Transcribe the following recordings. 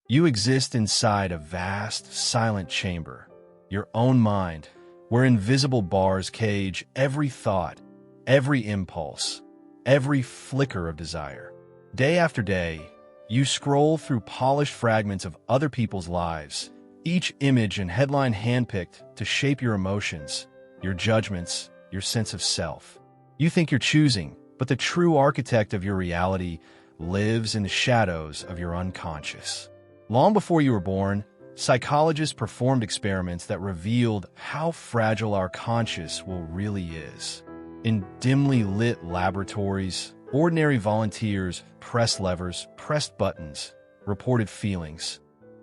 You exist inside a vast, silent chamber, your own mind, where invisible bars cage every thought, every impulse, every flicker of desire. Day after day, you scroll through polished fragments of other people's lives, each image and headline handpicked to shape your emotions, your judgments, your sense of self. You think you're choosing, but the true architect of your reality lives in the shadows of your unconscious. Long before you were born, psychologists performed experiments that revealed how fragile our conscious will really is. In dimly lit laboratories, ordinary volunteers pressed levers, pressed buttons, reported feelings,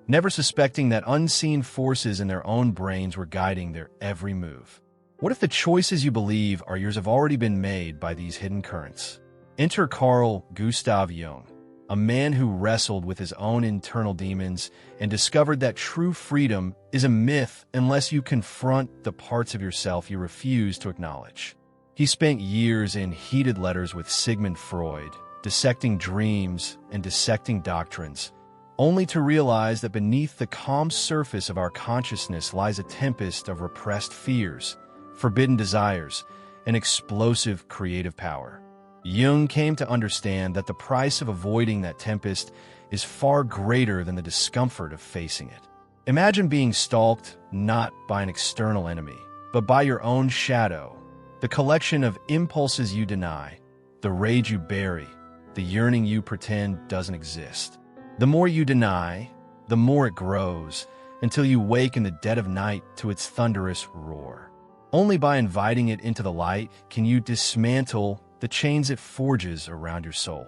never suspecting that unseen forces in their own brains were guiding their every move. What if the choices you believe are yours have already been made by these hidden currents? Enter Carl Gustav Jung, a man who wrestled with his own internal demons and discovered that true freedom is a myth unless you confront the parts of yourself you refuse to acknowledge. He spent years in heated letters with Sigmund Freud, dissecting dreams and dissecting doctrines, only to realize that beneath the calm surface of our consciousness lies a tempest of repressed fears, forbidden desires, and explosive creative power. Jung came to understand that the price of avoiding that tempest is far greater than the discomfort of facing it. Imagine being stalked not by an external enemy, but by your own shadow, the collection of impulses you deny, the rage you bury, the yearning you pretend doesn't exist. The more you deny, the more it grows, until you wake in the dead of night to its thunderous roar. Only by inviting it into the light can you dismantle the chains it forges around your soul.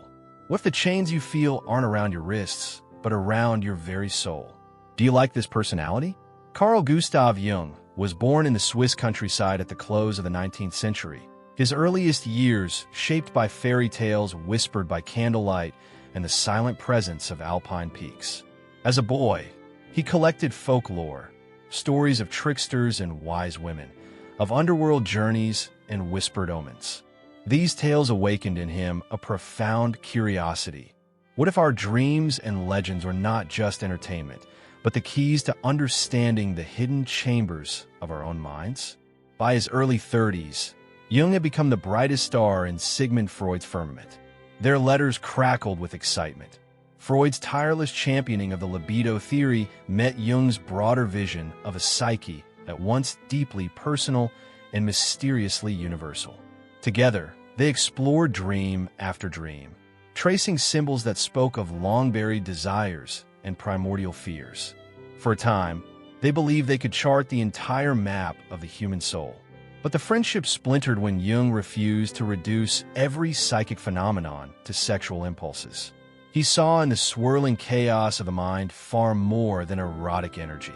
What if the chains you feel aren't around your wrists, but around your very soul? Do you like this personality? Carl Gustav Jung was born in the Swiss countryside at the close of the 19th century. His earliest years shaped by fairy tales whispered by candlelight and the silent presence of alpine peaks. As a boy, he collected folklore, stories of tricksters and wise women, of underworld journeys and whispered omens. These tales awakened in him a profound curiosity. What if our dreams and legends were not just entertainment, but the keys to understanding the hidden chambers of our own minds? By his early 30s, Jung had become the brightest star in Sigmund Freud's firmament. Their letters crackled with excitement. Freud's tireless championing of the libido theory met Jung's broader vision of a psyche at once deeply personal and mysteriously universal. Together, they explored dream after dream, tracing symbols that spoke of long-buried desires and primordial fears. For a time, they believed they could chart the entire map of the human soul. But the friendship splintered when Jung refused to reduce every psychic phenomenon to sexual impulses. He saw in the swirling chaos of the mind far more than erotic energy.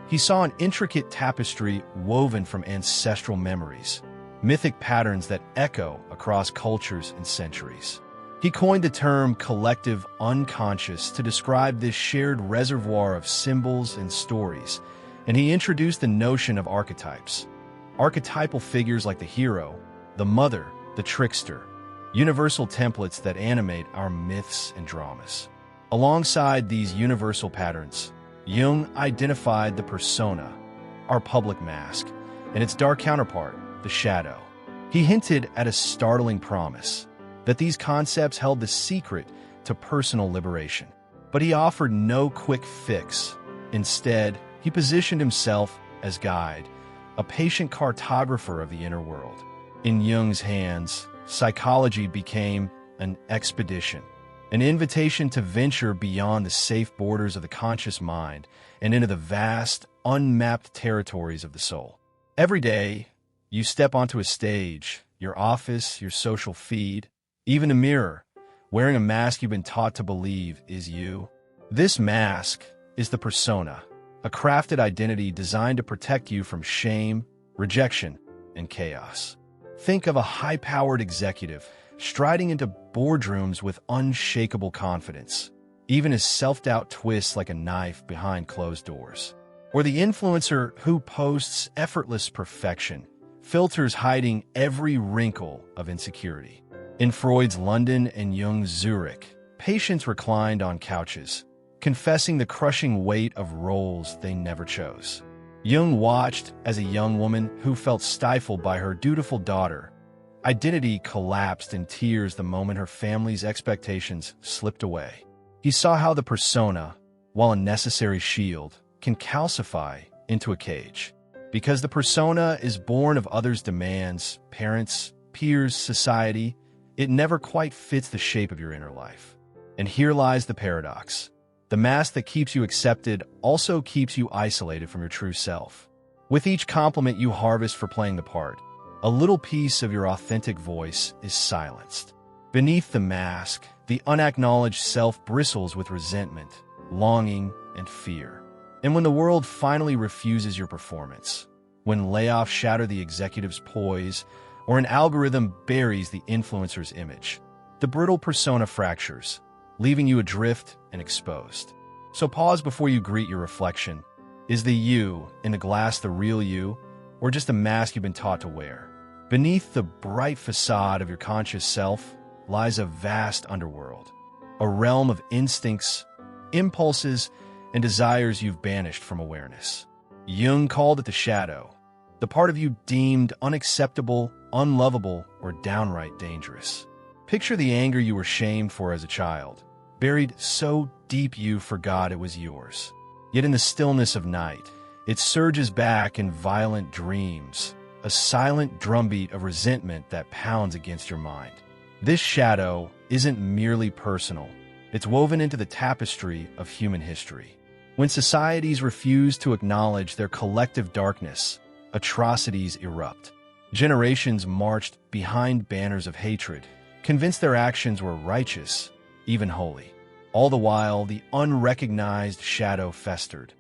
He saw an intricate tapestry woven from ancestral memories, mythic patterns that echo across cultures and centuries. He coined the term collective unconscious to describe this shared reservoir of symbols and stories, and he introduced the notion of archetypes. Archetypal figures like the hero, the mother, the trickster, universal templates that animate our myths and dramas. Alongside these universal patterns, Jung identified the persona, our public mask, and its dark counterpart, the shadow. He hinted at a startling promise, that these concepts held the secret to personal liberation. But he offered no quick fix. Instead, he positioned himself as guide, a patient cartographer of the inner world. In Jung's hands, psychology became an expedition, an invitation to venture beyond the safe borders of the conscious mind and into the vast, unmapped territories of the soul. Every day, you step onto a stage, your office, your social feed, even a mirror, wearing a mask you've been taught to believe is you. This mask is the persona, a crafted identity designed to protect you from shame, rejection, and chaos. Think of a high-powered executive striding into boardrooms with unshakable confidence, even as self-doubt twists like a knife behind closed doors. Or the influencer who posts effortless perfection, filters hiding every wrinkle of insecurity. In Freud's London and Jung's Zurich, patients reclined on couches, confessing the crushing weight of roles they never chose. Jung watched as a young woman who felt stifled by her dutiful daughter. Identity collapsed in tears the moment her family's expectations slipped away. He saw how the persona, while a necessary shield, can calcify into a cage. Because the persona is born of others' demands, parents, peers, society, it never quite fits the shape of your inner life. And here lies the paradox. The mask that keeps you accepted also keeps you isolated from your true self. With each compliment you harvest for playing the part, a little piece of your authentic voice is silenced. Beneath the mask, the unacknowledged self bristles with resentment, longing, and fear. And when the world finally refuses your performance, when layoffs shatter the executive's poise, or an algorithm buries the influencer's image, the brittle persona fractures, leaving you adrift and exposed. So pause before you greet your reflection. Is the you in the glass the real you, or just a mask you've been taught to wear? Beneath the bright facade of your conscious self lies a vast underworld, a realm of instincts, impulses, and desires you've banished from awareness. Jung called it the shadow, the part of you deemed unacceptable, unlovable, or downright dangerous. Picture the anger you were shamed for as a child, buried so deep you forgot it was yours. Yet in the stillness of night, it surges back in violent dreams, a silent drumbeat of resentment that pounds against your mind. This shadow isn't merely personal. It's woven into the tapestry of human history. When societies refuse to acknowledge their collective darkness, atrocities erupt. Generations marched behind banners of hatred, convinced their actions were righteous, even holy. All the while, the unrecognized shadow festered.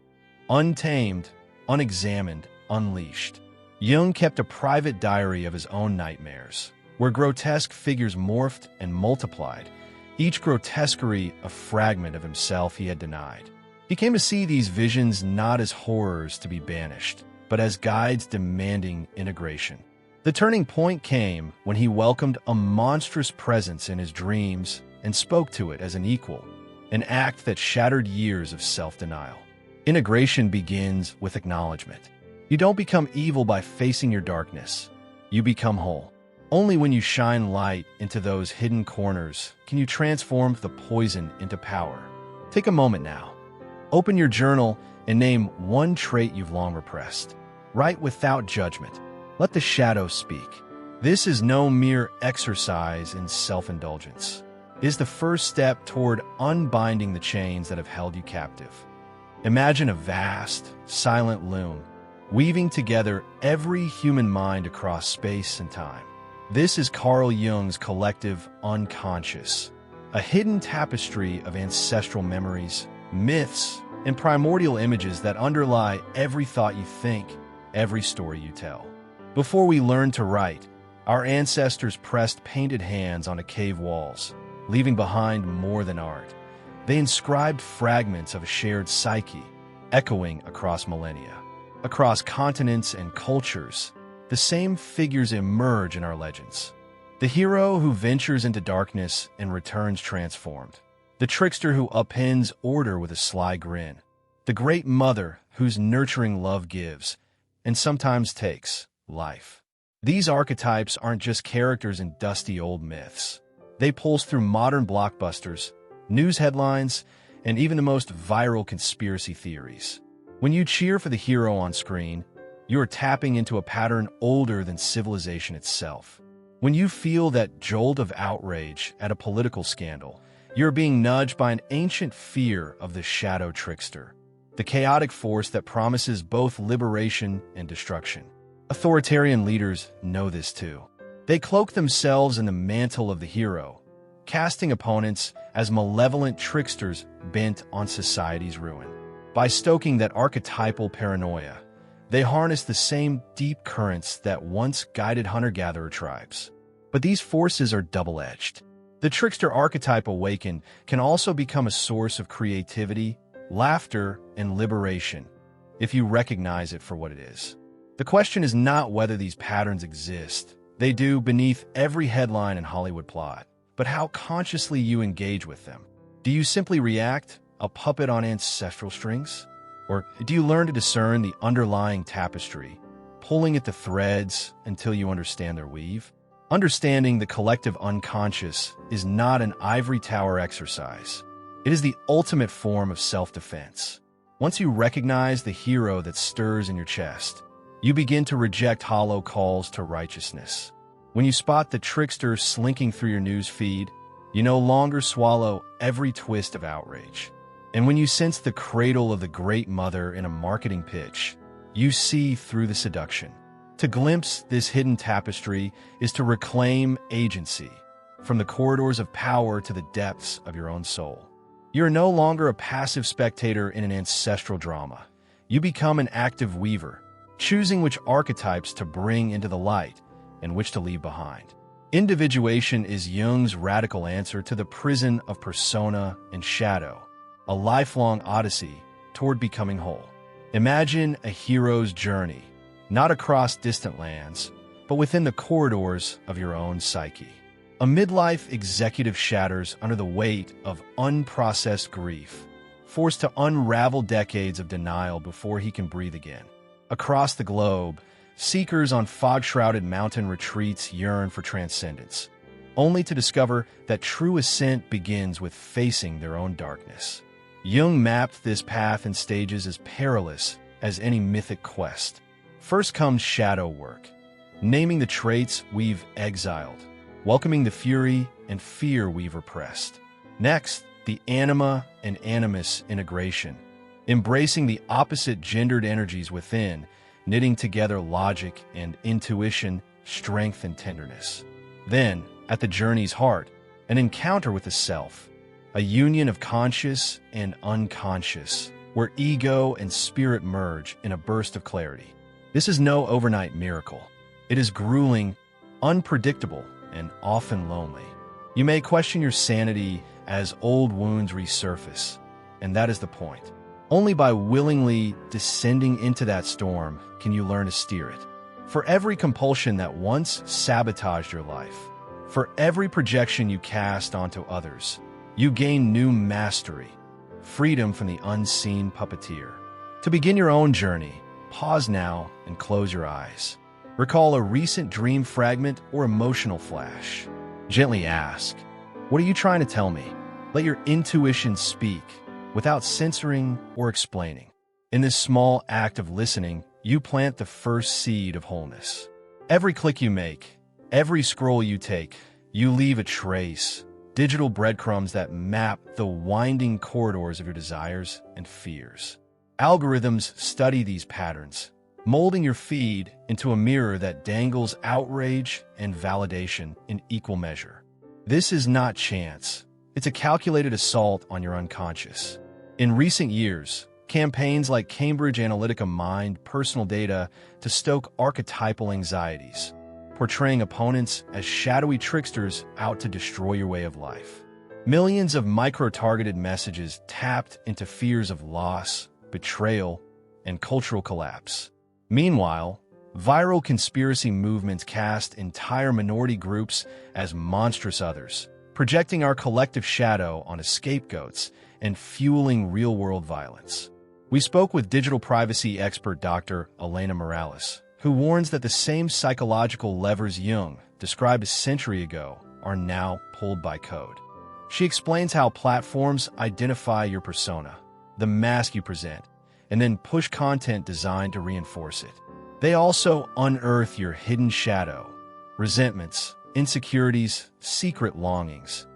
Untamed, unexamined, unleashed. Jung kept a private diary of his own nightmares, where grotesque figures morphed and multiplied, each grotesquerie a fragment of himself he had denied. He came to see these visions not as horrors to be banished, but as guides demanding integration. The turning point came when he welcomed a monstrous presence in his dreams and spoke to it as an equal, an act that shattered years of self-denial. Integration begins with acknowledgement. You don't become evil by facing your darkness. You become whole. Only when you shine light into those hidden corners can you transform the poison into power. Take a moment now. Open your journal and name one trait you've long repressed. Write without judgment. Let the shadow speak. This is no mere exercise in self-indulgence. It is the first step toward unbinding the chains that have held you captive. Imagine a vast, silent loom, weaving together every human mind across space and time. This is Carl Jung's collective unconscious, a hidden tapestry of ancestral memories, myths, and primordial images that underlie every thought you think, every story you tell. Before we learned to write, our ancestors pressed painted hands onto cave walls, leaving behind more than art. They inscribed fragments of a shared psyche, echoing across millennia. Across continents and cultures, the same figures emerge in our legends. The hero who ventures into darkness and returns transformed. The trickster who upends order with a sly grin. The great mother whose nurturing love gives, and sometimes takes, life. These archetypes aren't just characters in dusty old myths. They pulse through modern blockbusters, news headlines, and even the most viral conspiracy theories. When you cheer for the hero on screen, you are tapping into a pattern older than civilization itself. When you feel that jolt of outrage at a political scandal, you're being nudged by an ancient fear of the shadow trickster, the chaotic force that promises both liberation and destruction. Authoritarian leaders know this too. They cloak themselves in the mantle of the hero, casting opponents as malevolent tricksters bent on society's ruin. By stoking that archetypal paranoia, they harness the same deep currents that once guided hunter-gatherer tribes. But these forces are double-edged. The trickster archetype awakened can also become a source of creativity, laughter, and liberation, if you recognize it for what it is. The question is not whether these patterns exist. They do beneath every headline and Hollywood plot. But how consciously you engage with them. Do you simply react, a puppet on ancestral strings? Or do you learn to discern the underlying tapestry, pulling at the threads until you understand their weave? Understanding the collective unconscious is not an ivory tower exercise. It is the ultimate form of self-defense. Once you recognize the hero that stirs in your chest, you begin to reject hollow calls to righteousness. When you spot the trickster slinking through your news feed, you no longer swallow every twist of outrage. And when you sense the cradle of the great mother in a marketing pitch, you see through the seduction. To glimpse this hidden tapestry is to reclaim agency, from the corridors of power to the depths of your own soul. You are no longer a passive spectator in an ancestral drama. You become an active weaver, choosing which archetypes to bring into the light and which to leave behind. Individuation is Jung's radical answer to the prison of persona and shadow, a lifelong odyssey toward becoming whole. Imagine a hero's journey, not across distant lands, but within the corridors of your own psyche. A midlife executive shatters under the weight of unprocessed grief, forced to unravel decades of denial before he can breathe again. Across the globe, seekers on fog-shrouded mountain retreats yearn for transcendence, only to discover that true ascent begins with facing their own darkness. Jung mapped this path in stages as perilous as any mythic quest. First comes shadow work, naming the traits we've exiled, welcoming the fury and fear we've repressed. Next, the anima and animus integration, embracing the opposite gendered energies within, knitting together logic and intuition, strength and tenderness. Then, at the journey's heart, an encounter with the self, a union of conscious and unconscious, where ego and spirit merge in a burst of clarity. This is no overnight miracle. It is grueling, unpredictable, and often lonely. You may question your sanity as old wounds resurface, and that is the point. Only by willingly descending into that storm can you learn to steer it. For every compulsion that once sabotaged your life, for every projection you cast onto others, you gain new mastery, freedom from the unseen puppeteer. To begin your own journey, pause now and close your eyes. Recall a recent dream fragment or emotional flash. Gently ask, "What are you trying to tell me?" Let your intuition speak, without censoring or explaining. In this small act of listening, you plant the first seed of wholeness. Every click you make, every scroll you take, you leave a trace, digital breadcrumbs that map the winding corridors of your desires and fears. Algorithms study these patterns, molding your feed into a mirror that dangles outrage and validation in equal measure. This is not chance. It's a calculated assault on your unconscious. In recent years, campaigns like Cambridge Analytica mined personal data to stoke archetypal anxieties, portraying opponents as shadowy tricksters out to destroy your way of life. Millions of micro-targeted messages tapped into fears of loss, betrayal, and cultural collapse. Meanwhile, viral conspiracy movements cast entire minority groups as monstrous others, projecting our collective shadow onto scapegoats and fueling real-world violence. We spoke with digital privacy expert Dr. Elena Morales, who warns that the same psychological levers Jung described a century ago are now pulled by code. She explains how platforms identify your persona, the mask you present, and then push content designed to reinforce it. They also unearth your hidden shadow, resentments, insecurities, secret longings,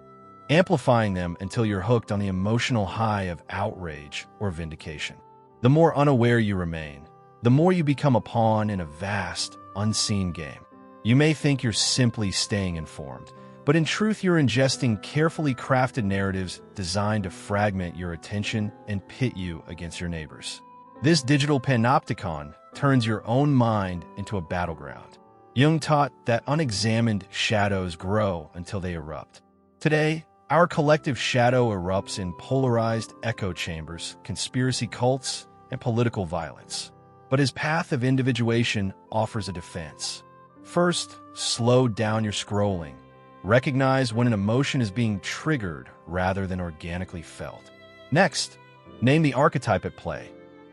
amplifying them until you're hooked on the emotional high of outrage or vindication. The more unaware you remain, the more you become a pawn in a vast, unseen game. You may think you're simply staying informed, but in truth you're ingesting carefully crafted narratives designed to fragment your attention and pit you against your neighbors. This digital panopticon turns your own mind into a battleground. Jung taught that unexamined shadows grow until they erupt. Today, our collective shadow erupts in polarized echo chambers, conspiracy cults, and political violence. But his path of individuation offers a defense. First, slow down your scrolling. Recognize when an emotion is being triggered rather than organically felt. Next, name the archetype at play.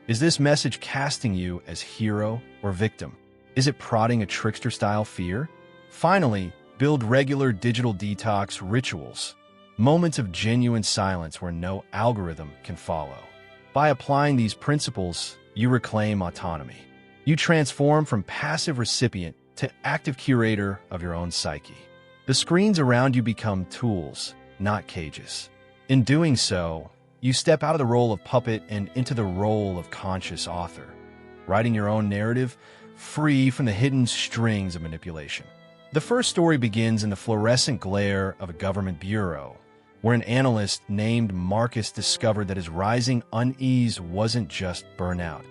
Is this message casting you as hero or victim? Is it prodding a trickster-style fear? Finally, build regular digital detox rituals, moments of genuine silence where no algorithm can follow. By applying these principles, you reclaim autonomy. You transform from passive recipient to active curator of your own psyche. The screens around you become tools, not cages. In doing so, you step out of the role of puppet and into the role of conscious author, writing your own narrative, free from the hidden strings of manipulation. The first story begins in the fluorescent glare of a government bureau, where an analyst named Marcus discovered that his rising unease wasn't just burnout.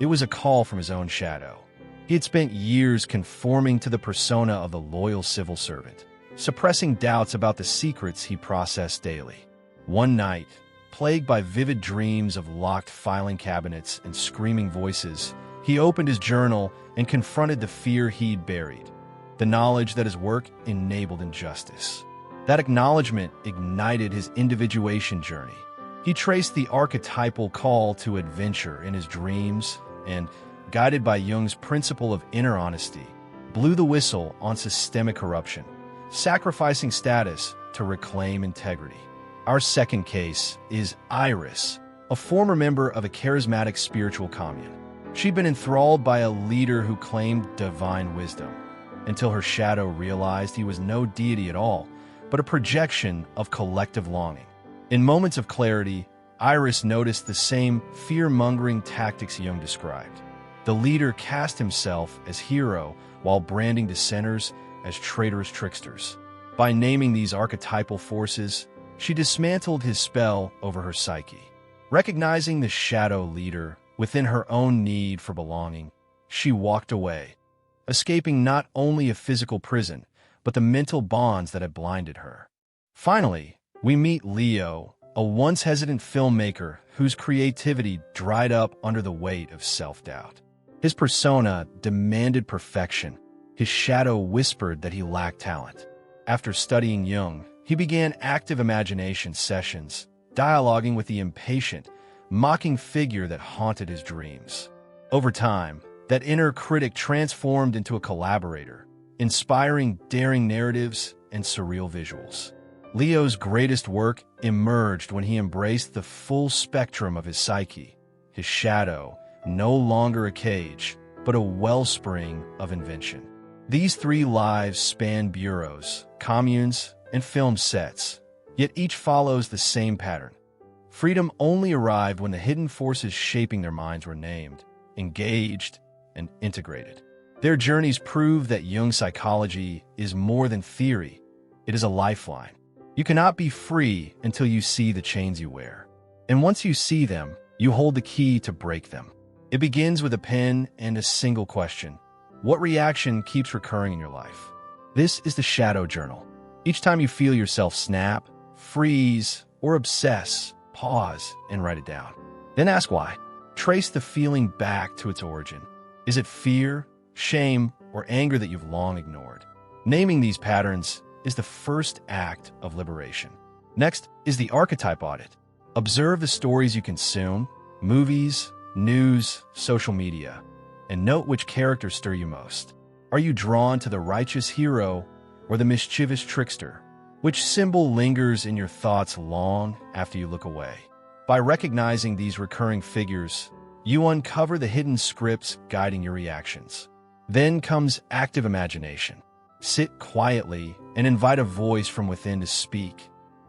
It was a call from his own shadow. He had spent years conforming to the persona of the loyal civil servant, suppressing doubts about the secrets he processed daily. One night, plagued by vivid dreams of locked filing cabinets and screaming voices, he opened his journal and confronted the fear he'd buried, the knowledge that his work enabled injustice. That acknowledgement ignited his individuation journey. He traced the archetypal call to adventure in his dreams and, guided by Jung's principle of inner honesty, blew the whistle on systemic corruption, sacrificing status to reclaim integrity. Our second case is Iris, a former member of a charismatic spiritual commune. She'd been enthralled by a leader who claimed divine wisdom, until her shadow realized he was no deity at all, but a projection of collective longing. In moments of clarity, Iris noticed the same fear-mongering tactics Jung described. The leader cast himself as hero while branding dissenters as traitorous tricksters. By naming these archetypal forces, she dismantled his spell over her psyche. Recognizing the shadow leader within her own need for belonging, she walked away, escaping not only a physical prison, but the mental bonds that had blinded her. Finally, we meet Leo, a once hesitant filmmaker whose creativity dried up under the weight of self-doubt. His persona demanded perfection. His shadow whispered that he lacked talent. After studying Jung, he began active imagination sessions, dialoguing with the impatient, mocking figure that haunted his dreams. Over time, that inner critic transformed into a collaborator, inspiring daring narratives and surreal visuals. Leo's greatest work emerged when he embraced the full spectrum of his psyche, his shadow, no longer a cage, but a wellspring of invention. These three lives span bureaus, communes, and film sets, yet each follows the same pattern. Freedom only arrived when the hidden forces shaping their minds were named, engaged, and integrated. Their journeys prove that Jung's psychology is more than theory. It is a lifeline. You cannot be free until you see the chains you wear. And once you see them, you hold the key to break them. It begins with a pen and a single question. What reaction keeps recurring in your life? This is the Shadow Journal. Each time you feel yourself snap, freeze, or obsess, pause and write it down. Then ask why. Trace the feeling back to its origin. Is it fear, shame, or anger that you've long ignored? Naming these patterns is the first act of liberation. Next is the archetype audit. Observe the stories you consume, movies, news, social media, and note which characters stir you most. Are you drawn to the righteous hero or the mischievous trickster? Which symbol lingers in your thoughts long after you look away? By recognizing these recurring figures, you uncover the hidden scripts guiding your reactions. Then comes active imagination. Sit quietly and invite a voice from within to speak.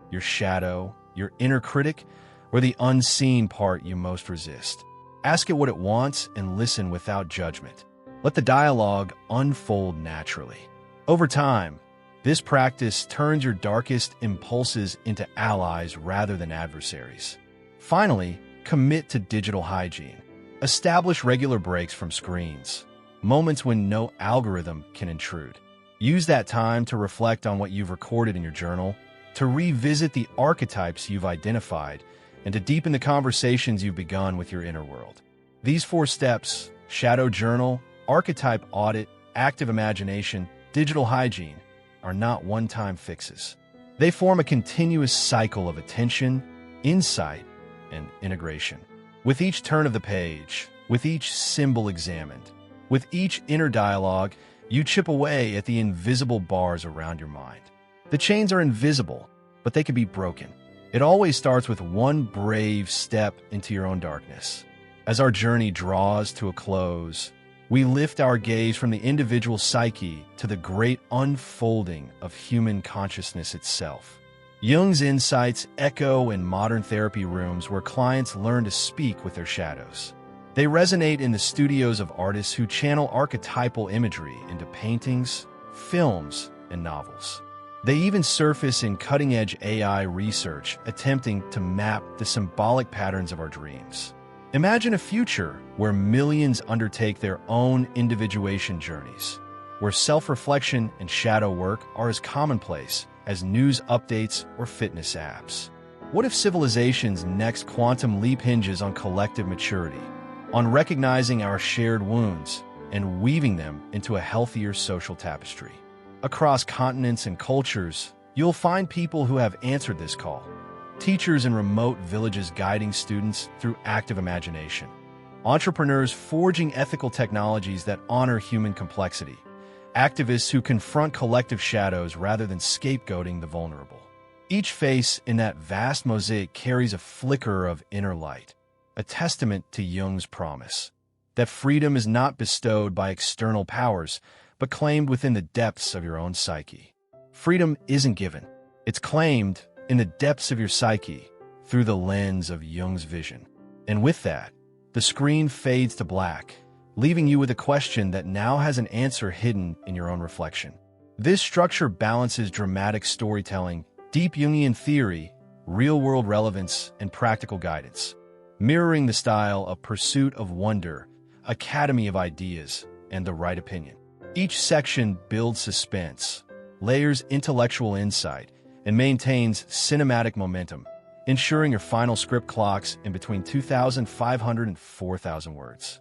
Your shadow, your inner critic, or the unseen part you most resist. Ask it what it wants and listen without judgment. Let the dialogue unfold naturally. Over time, this practice turns your darkest impulses into allies rather than adversaries. Finally, commit to digital hygiene. Establish regular breaks from screens, moments when no algorithm can intrude. Use that time to reflect on what you've recorded in your journal, to revisit the archetypes you've identified, and to deepen the conversations you've begun with your inner world. These 4 steps, shadow journal, archetype audit, active imagination, digital hygiene, are not one-time fixes. They form a continuous cycle of attention, insight, and integration. With each turn of the page, with each symbol examined, with each inner dialogue, you chip away at the invisible bars around your mind. The chains are invisible, but they can be broken. It always starts with one brave step into your own darkness. As our journey draws to a close, we lift our gaze from the individual psyche to the great unfolding of human consciousness itself. Jung's insights echo in modern therapy rooms where clients learn to speak with their shadows. They resonate in the studios of artists who channel archetypal imagery into paintings, films, and novels. They even surface in cutting-edge AI research attempting to map the symbolic patterns of our dreams. Imagine a future where millions undertake their own individuation journeys, where self-reflection and shadow work are as commonplace as news updates or fitness apps. What if civilization's next quantum leap hinges on collective maturity, on recognizing our shared wounds and weaving them into a healthier social tapestry? Across continents and cultures, you'll find people who have answered this call. Teachers in remote villages guiding students through active imagination. Entrepreneurs forging ethical technologies that honor human complexity. Activists who confront collective shadows rather than scapegoating the vulnerable. Each face in that vast mosaic carries a flicker of inner light, a testament to Jung's promise that freedom is not bestowed by external powers, but claimed within the depths of your own psyche. Freedom isn't given. It's claimed in the depths of your psyche through the lens of Jung's vision. And with that, the screen fades to black, leaving you with a question that now has an answer hidden in your own reflection. This structure balances dramatic storytelling, deep Jungian theory, real-world relevance, and practical guidance, mirroring the style of Pursuit of Wonder, Academy of Ideas, and The Right Opinion. Each section builds suspense, layers intellectual insight, and maintains cinematic momentum, ensuring your final script clocks in between 2,500 and 4,000 words.